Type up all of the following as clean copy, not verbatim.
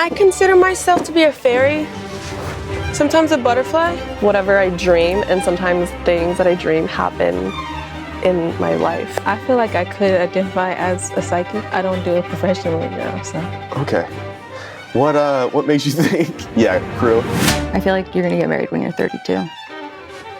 I consider myself to be a fairy. Sometimes a butterfly. Whatever I dream, and sometimes things that I dream happen in my life. I feel like I could identify as a psychic. I don't do it professionally now, so. Okay. What makes you think? Yeah, crew. I feel like you're gonna get married when you're 32.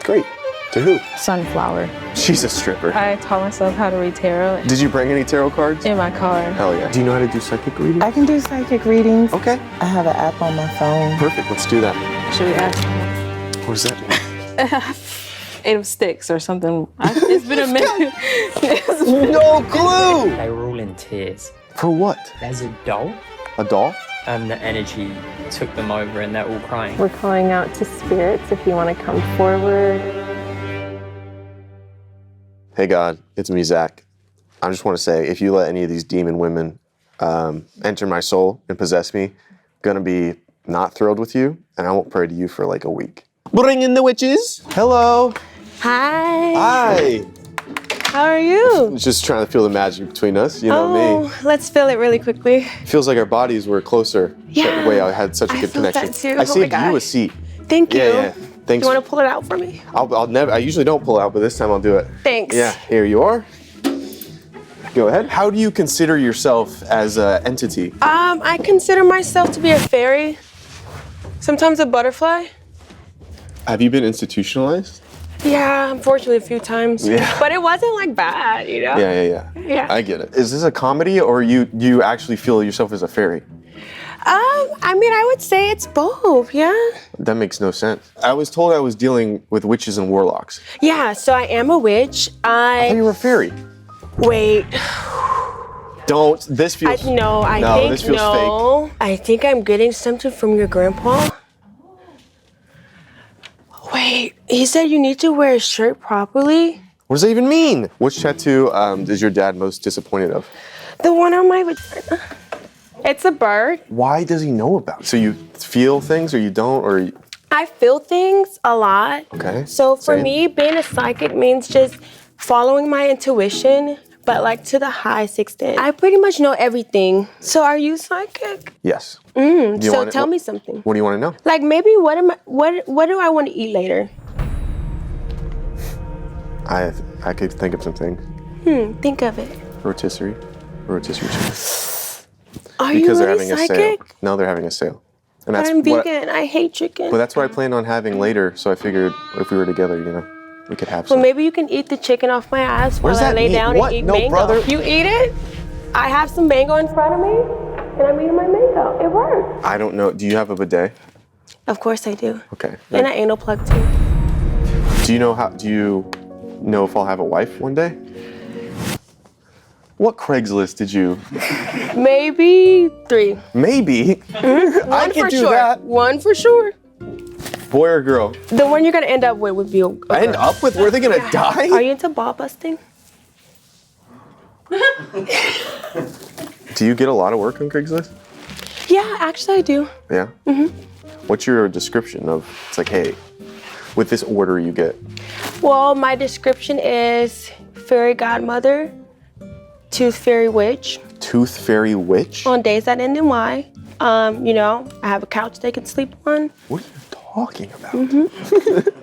Great. To who? Sunflower. She's a stripper. I taught myself how to read tarot Did you bring any tarot cards? in my car. Hell yeah. Do you know how to do psychic reading? I can do psychic readings. Okay. I have an app on my phone. Perfect. Let's do that. Should we ask? What does that mean? 8 of sticks or something. It's been a minute. No clue! They were all in tears. For what? There's a doll, A doll? and the energy took them over and they're all crying. We're calling out to spirits if you want to come forward. Hey God, it's me, Zach. I just want to say, if you let any of these demon women enter my soul and possess me, I'm gonna be not thrilled with you, and I won't pray to you for like a week. Bring in the witches. Hello. Hi. Hi. How are you? Just trying to feel the magic between us, you know me. Let's feel it really quickly. Feels like our bodies were closer. Yeah. That way I had such a good felt connection. that too. I Oh saved my you a gosh. seat. Thank you. Yeah. Thanks. You want to pull it out for me? I'll never. I usually don't pull out, but this time I'll do it. Thanks. Yeah. Here you are. Go ahead. How do you consider yourself as an entity? I consider myself to be a fairy. Sometimes a butterfly. Have you been institutionalized? Yeah, unfortunately a few times. Yeah. But it wasn't like bad, you know? Yeah. I get it. Is this a comedy, or you actually feel yourself as a fairy? I mean, I would say it's both, yeah? That makes no sense. I was told I was dealing with witches and warlocks. Yeah, so I am a witch. I thought you were a fairy. Wait. Don't. This feels. No, this feels fake. I think I'm getting something from your grandpa. Wait, he said you need to wear a shirt properly? What does that even mean? Which tattoo is your dad most disappointed of? The one on my vagina. It's a bird. Why does he know about it? So you feel things or you don't, or? I feel things a lot. Okay. So for Same. me, being a psychic means just following my intuition, but like to the highest extent. I pretty much know everything. So are you psychic? Yes. Do you So want tell me something. What do you want to know? Like maybe what do I want to eat later? I could think of some things. Think of it. Rotisserie chicken. Are Because you they're really having a sale. psychic? No, they're having a sale. And But I'm what vegan. I hate chicken. But that's what I plan on having later. So I figured if we were together, we could have Well, some. maybe you can eat the chicken off my ass What while does I that lay mean? down What? and eat No, mango. brother. You eat it? I have some mango in front of me, and I'm eating my mango. It works. I don't know. Do you have a bidet? Of course I do. Okay. And an anal plug too. Do you know if I'll have a wife one day? What Craigslist did you? Maybe 3. Maybe. I One can for do sure. that. One for sure. Boy or girl? The one you're gonna end up with would be a girl. End up with? Were they gonna die? Are you into ball busting? Do you get a lot of work on Craigslist? Yeah, actually I do. Yeah. What's your description of? It's like, hey, with this order you get. Well, my description is fairy godmother, tooth fairy witch. Tooth fairy witch? On days that end in Y. I have a couch they can sleep on. What are you talking about?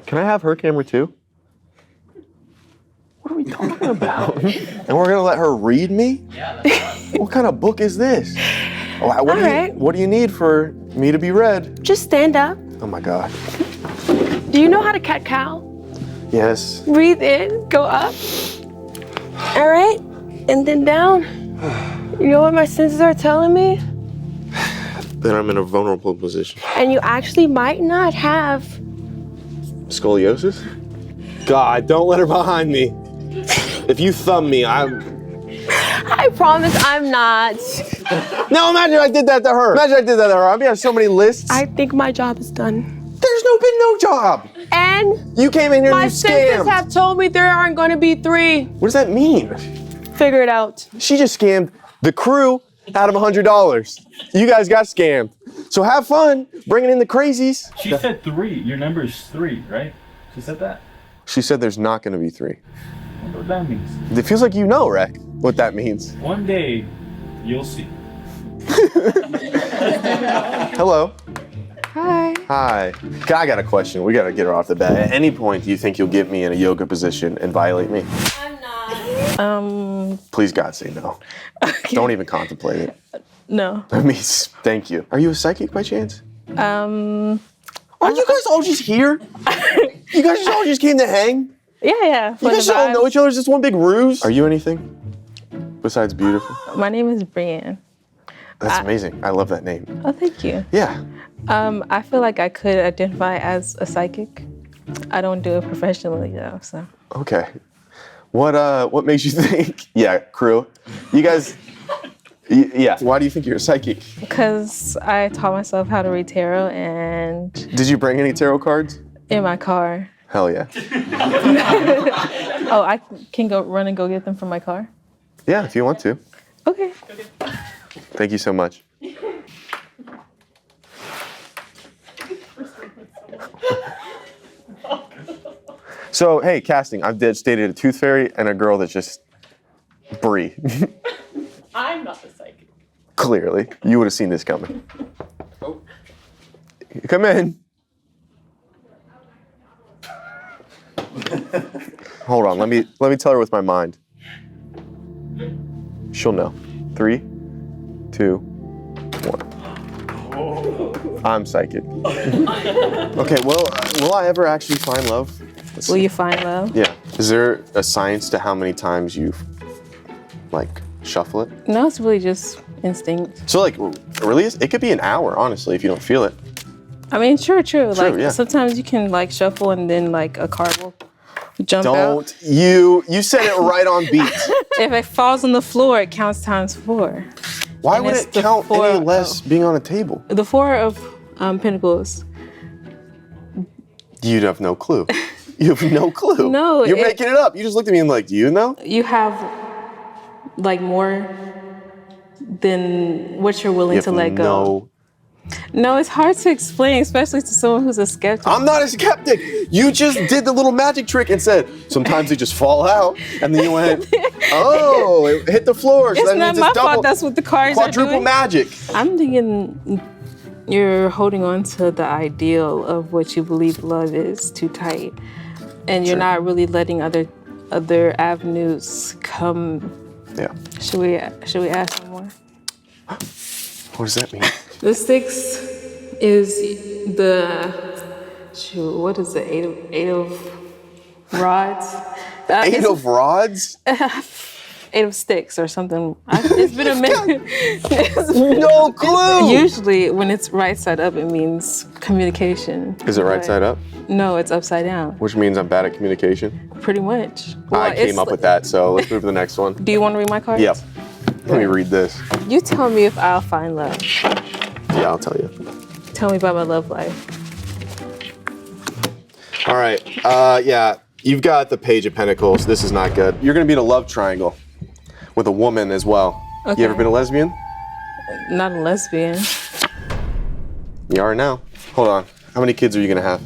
Can I have her camera too? What are we talking about? And we're gonna let her read me? Yeah. What kind of book is this? What do you need for me to be read? Just stand up. Oh my God. Do you know how to cat cow? Yes. Breathe in, go up. All right, and then down. You know what my senses are telling me? Then I'm in a vulnerable position. And you actually might not have. Scoliosis? God, don't let her behind me. If you thumb me, I promise I'm not. No, imagine I did that to her. I'd be on so many lists. I think my job is done. There's been no job. And You came in here my and you senses scammed. have told me there aren't going to be 3. What does that mean? Figure it out. She just scammed the crew out of $100. You guys got scammed. So have fun bringing in the crazies. She said 3. Your number is 3, right? She said that. She said there's not going to be 3. I wonder what that means. It feels like you know, Rek, what that means. One day, you'll see. Hello. Hi. Hi. I got a question. We got to get her off the bat. At any point, do you think you'll get me in a yoga position and violate me? I'm not. Please, God, say no. Okay. Don't even contemplate it. No. I mean, thank you. Are you a psychic by chance? Are you guys all just here? You guys all just came to hang? Yeah. You guys all know each other? Is this one big ruse? Are you anything besides beautiful? My name is Brienne. That's amazing. I love that name. Oh, thank you. Yeah. I feel like I could identify as a psychic. I don't do it professionally though, so. Okay. What makes you think? Yeah, crew. You guys. Yeah. Why do you think you're a psychic? Because I taught myself how to read tarot and Did you bring any tarot cards? in my car. Hell yeah. Oh, I can go run and go get them from my car? Yeah, if you want to. Okay. Thank you so much. So, hey, casting. I've dated a tooth fairy and a girl that's just Brie. I'm not the psychic. Clearly. You would have seen this coming. Oh. Come in. Hold on, let me tell her with my mind. She'll know. 3, 2, 1. I'm psychic. Okay, well, will I ever actually find love? Will you find love? Yeah. Is there a science to how many times you, shuffle it? No, it's really just instinct. So, really, it could be an hour, honestly, if you don't feel it. I mean, true. yeah. Sometimes you can shuffle and then a card will jump out. Don't you said it right on beat. If it falls on the floor, it counts times 4. Why And would it's it the count four any less being on a table? The 4 of Pentacles. You'd have no clue. You have no clue. No, You're making it up. You just looked at me and do you know? You have more than what you're willing to let go. No, it's hard to explain, especially to someone who's a skeptic. I'm not a skeptic. You just did the little magic trick and said, sometimes they just fall out. And then you went, oh, it hit the floor. So It's that not means my it's double, fault. That's what the cards are quadruple doing. magic. I'm thinking you're holding on to the ideal of what you believe love is too tight, and you're not really letting other avenues come. Yeah. Should we ask some more? What does that mean? The 6 is what is the 8 of rods? 8 of rods? 8 of sticks or something. It's been a minute. No clue. Usually when it's right side up, it means communication. Is it right side up? No, it's upside down. Which means I'm bad at communication? Pretty much. I came up with that, so let's move to the next one. Do you want to read my cards? Yep. Let me read this. You tell me if I'll find love. Yeah, I'll tell you. Tell me about my love life. All right. Yeah, you've got the Page of Pentacles. This is not good. You're going to be in a love triangle with a woman as well. Okay. You ever been a lesbian? Not a lesbian. You are now. Hold on. How many kids are you going to have?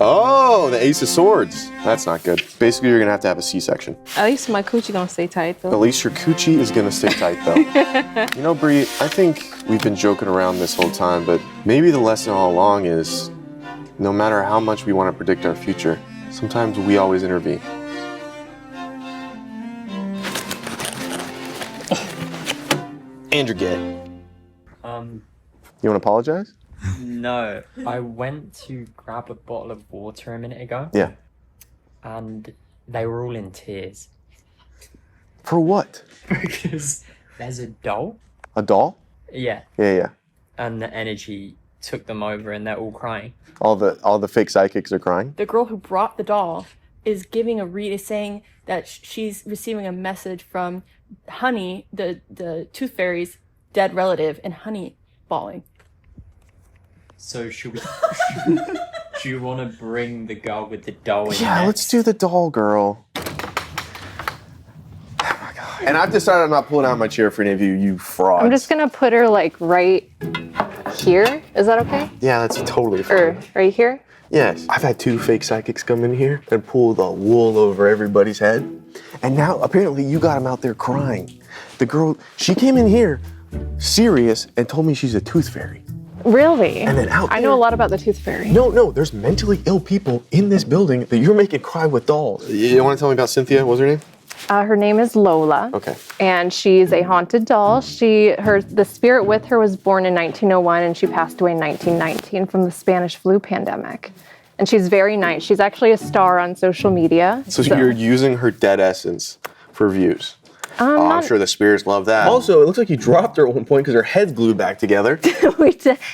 Oh, the Ace of Swords. That's not good. Basically, you're going to have a C-section. At least my coochie gonna stay tight though. At least your coochie is going to stay tight, though. You know, Bree, I think we've been joking around this whole time, but maybe the lesson all along is no matter how much we want to predict our future, sometimes we always intervene. Andrew, get it. You want to apologize? No. I went to grab a bottle of water a minute ago. Yeah. And they were all in tears. For what? Because there's a doll. A doll? Yeah. Yeah. And the energy took them over and they're all crying. All the fake psychics are crying? The girl who brought the doll is giving a read, is saying that she's receiving a message from Honey, the tooth fairy's dead relative, and Honey bawling. So should we... do you want to bring the girl with the doll in Yeah, next? let's do the doll girl. Oh my God. And I've decided I'm not pulling out my chair for any of you frauds. I'm just gonna put her right here. Is that okay? Yeah, that's totally fine. Or right here? Yes. I've had 2 fake psychics come in here and pull the wool over everybody's head. And now, apparently, you got them out there crying. The girl, she came in here serious and told me she's a tooth fairy. Really? And then out I know a lot about the tooth fairy. No, there's mentally ill people in this building that you're making cry with dolls. You want to tell me about Cynthia? What's her name? Her name is Lola. Okay. And she's a haunted doll. The spirit with her was born in 1901 and she passed away in 1919 from the Spanish flu pandemic. And she's very nice. She's actually a star on social media. So you're using her dead essence for views. I'm sure the spirits love that. Also, it looks like you dropped her at one point because her head's glued back together.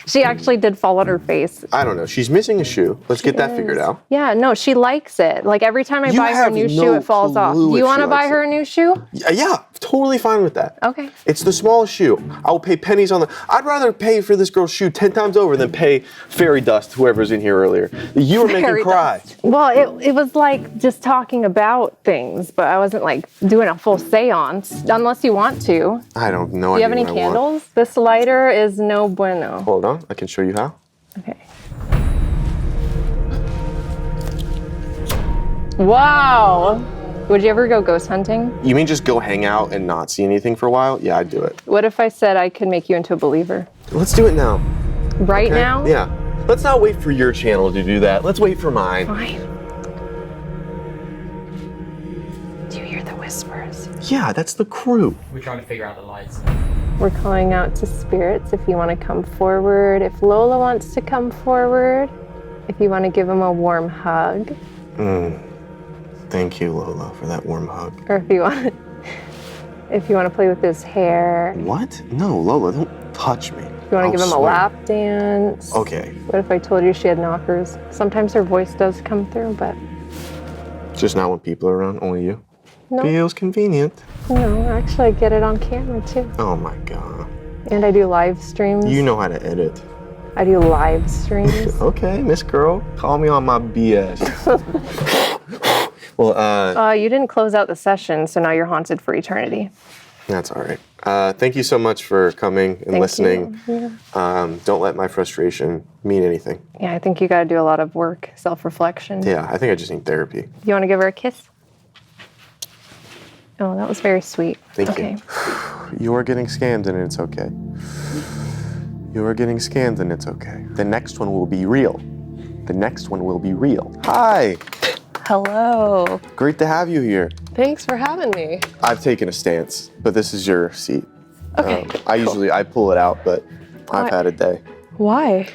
She actually did fall on her face. I don't know. She's missing a shoe. Let's get that figured out. Yeah, no, she likes it. Like every time I buy her a new shoe, it falls off. clue Do you if want to she buy likes her it. a new shoe? Yeah, totally fine with that. Okay. It's the smallest shoe. I will pay pennies on the. I'd rather pay for this girl's shoe 10 times over than pay fairy dust, whoever's in here earlier. You were making Fairy cry. dust. Well, it was like just talking about things, but I wasn't like doing a full seance, unless you want to. I don't know. Do you have any candles? This lighter is no bueno. Hold on, I can show you how. Okay. Wow. Would you ever go ghost hunting? You mean just go hang out and not see anything for a while? Yeah, I'd do it. What if I said I could make you into a believer? Let's do it now. Right Okay? now? Yeah. Let's not wait for your channel to do that. Let's wait for mine. Fine. Do you hear the whispers? Yeah, that's the crew. We're trying to figure out the lights. We're calling out to spirits if you want to come forward. If Lola wants to come forward. If you want to give him a warm hug. Thank you, Lola, for that warm hug. Or if you want to play with his hair. What? No, Lola, don't touch me. If you want to give him a lap dance. Okay. What if I told you she had knockers? Sometimes her voice does come through, but Just not when people are around, only you. no. Feels convenient. No, actually I get it on camera too. Oh my God. And I do live streams. You know how to edit. I do live streams. Okay, Miss Girl, call me on my BS. Well, You didn't close out the session, so now you're haunted for eternity. that's all right. Thank you so much for coming and listening. Don't let my frustration mean anything. Yeah, I think you got to do a lot of work, self-reflection. Yeah, I think I just need therapy. You want to give her a kiss? Oh, that was very sweet. Thank you. You are getting scammed and it's okay. You are getting scammed and it's okay. The next one will be real. The next one will be real. Hi. Hello. Great to have you here. Thanks for having me. I've taken a stance, but this is your seat. Okay. I pull it out, but I've had a day. Why?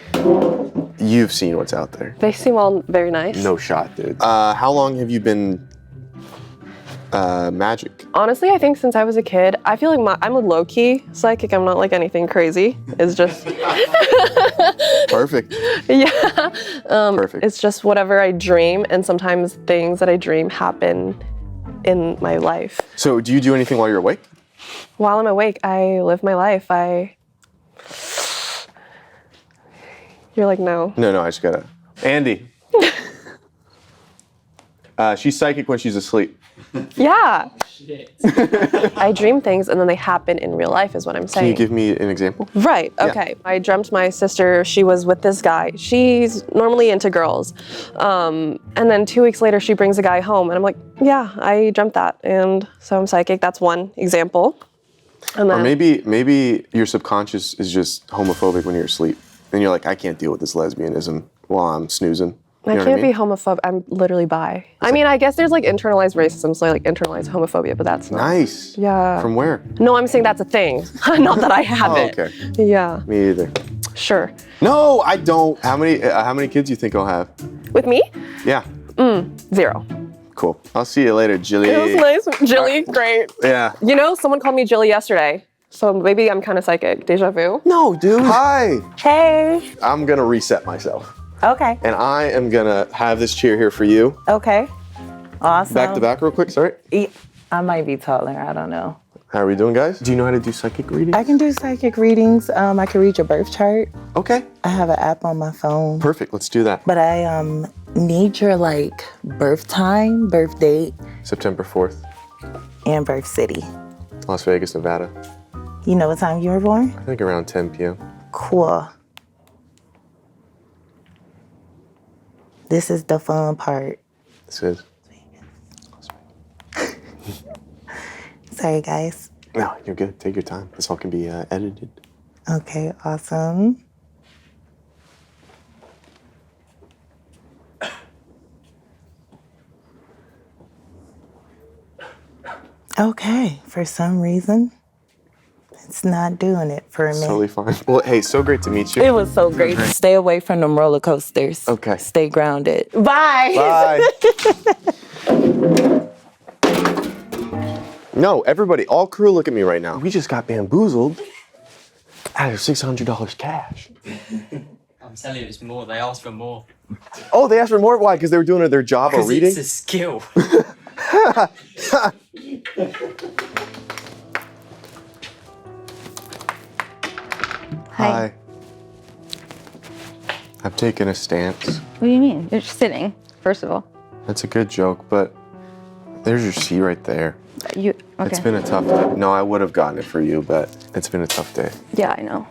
You've seen what's out there. They seem all very nice. No shot, dude. How long have you been magic? Honestly, I think since I was a kid, I feel like I'm a low-key psychic. I'm not like anything crazy. It's just... Perfect. Yeah. Perfect. It's just whatever I dream, and sometimes things that I dream happen in my life. So do you do anything while you're awake? While I'm awake, I live my life. You're like, no. No, I just gotta. Andy. She's psychic when she's asleep. Yeah. I dream things and then they happen in real life is what I'm saying. Can you give me an example? Right, okay. I dreamt my sister, she was with this guy. She's normally into girls. And then 2 weeks later, she brings a guy home and I'm like, yeah, I dreamt that. And so I'm psychic, that's one example. And then, Or maybe your subconscious is just homophobic when you're asleep. And you're like, I can't deal with this lesbianism while I'm snoozing. You I know can't what I mean? be homophobic, I'm literally bi. I mean, I guess there's like internalized racism, so like internalized homophobia, but that's not. Nice. Yeah. From where? No, I'm saying that's a thing. Not that I have it. Okay. Yeah, Me either. sure. No, I don't. How many kids do you think I'll have? With me? Yeah. 0. Cool. I'll see you later, Jilly. It was nice. Jilly, great. Yeah. You know, someone called me Jilly yesterday, so maybe I'm kind of psychic. Deja vu. No, dude. Hi. Hey. I'm gonna reset myself. Okay. And I am gonna have this chair here for you. Okay. Awesome. Back to back real quick, sorry. I might be taller. I don't know. How are we doing, guys? Do you know how to do psychic readings? I can do psychic readings. I can read your birth chart. Okay. I have an app on my phone. Perfect, let's do that. But I need your like birth time, birth date, September 4th, and birth city. Las Vegas, Nevada. You know what time you were born? I think around 10 p.m. Cool. This is the fun part. This is. Sorry, guys. No, you're good. Take your time. This all can be edited. Okay, awesome. Okay, for some reason, it's not doing it for me. It's totally fine. Well, hey, so great to meet you. It was so great. Stay away from them roller coasters. Okay. Stay grounded. Bye. Bye. No, everybody, all crew, look at me right now. We just got bamboozled out of $600 cash. I'm telling you, it's more. They asked for more. Oh, they asked for more? Why? Because they were doing their job of reading? It's a skill. Hi. I've taken a stance. What do you mean? You're just sitting, first of all. That's a good joke, but there's your C right there. Okay. It's been a tough day. No, I would have gotten it for you, but it's been a tough day. Yeah, I know.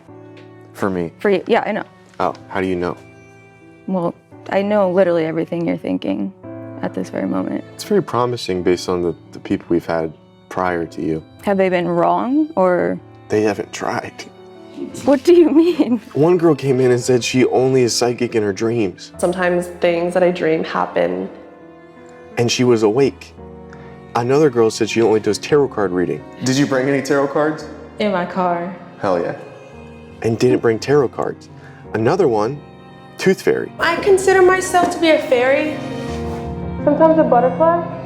For me. For you, yeah, I know. Oh, how do you know? Well, I know literally everything you're thinking at this very moment. It's very promising based on the people we've had prior to you. Have they been wrong, or? They haven't tried. What do you mean? One girl came in and said she only is psychic in her dreams. Sometimes things that I dream happen. And she was awake. Another girl said she only does tarot card reading. Did you bring any tarot cards? In my car. Hell yeah. And didn't bring tarot cards. Another one, tooth fairy. I consider myself to be a fairy. Sometimes a butterfly.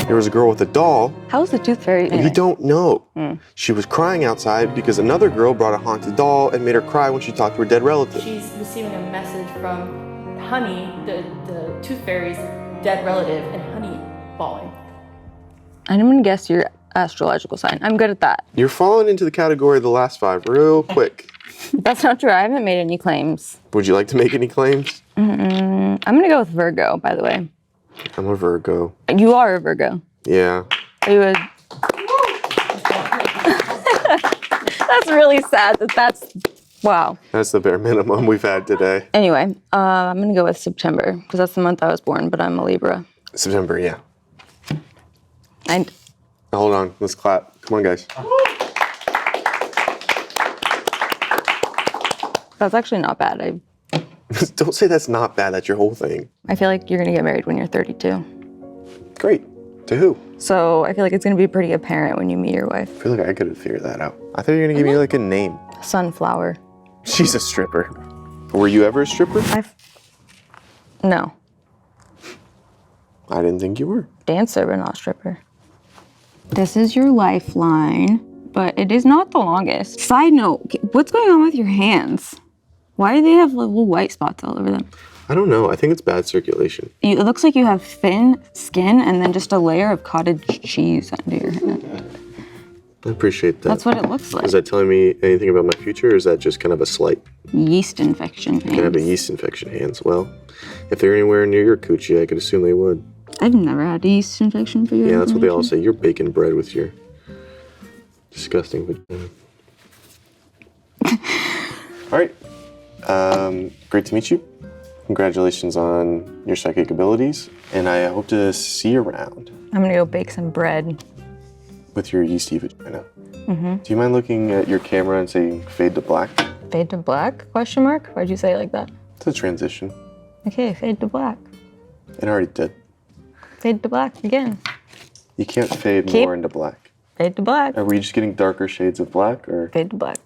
There was a girl with a doll. How's the tooth fairy? We don't know. She was crying outside because another girl brought a haunted doll and made her cry when she talked to her dead relative. She's receiving a message from Honey, the tooth fairy's dead relative, and Honey bawling. I'm gonna guess your astrological sign. I'm good at that. You're falling into the category of the last five real quick. That's not true. I haven't made any claims. Would you like to make any claims? I'm gonna go with Virgo, by the way. I'm a Virgo. You are a Virgo. Yeah. Are you a... That's really sad that's... Wow. That's the bare minimum we've had today. Anyway, I'm gonna go with September, because that's the month I was born, but I'm a Libra. September, yeah. And Hold on, let's clap. Come on, guys. that's actually not bad. Don't say that's not bad, that's your whole thing. I feel like you're gonna get married when you're 32. Great. To who? So I feel like it's gonna be pretty apparent when you meet your wife. I feel like I could have figured that out. I thought you were gonna give me like a name. Sunflower. She's a stripper. Were you ever a stripper? No. I didn't think you were. Dancer, but not stripper. This is your lifeline, but it is not the longest. Side note, what's going on with your hands? Why do they have little white spots all over them? I don't know. I think it's bad circulation. It looks like you have thin skin and then just a layer of cottage cheese under your hand. I appreciate that. That's what it looks like. Is that telling me anything about my future, or is that just kind of a slight? Yeast infection I can have a hands. yeast infection hands. Well, if they're anywhere near your coochie, I could assume they would. I've never had a yeast infection for you. Yeah, that's what they all say. You're baking bread with your disgusting vagina. All right. Great to meet you. Congratulations on your psychic abilities, and I hope to see you around I'm gonna go bake some bread. with your yeasty vagina. Do you mind looking at your camera and saying fade to black? Fade to black? Question mark? Why'd you say it like that? It's a transition. Okay, fade to black. It already did. Fade to black again. You can't fade Keep- more into black. Fade to black. Are we just getting darker shades of black, or? Fade to black.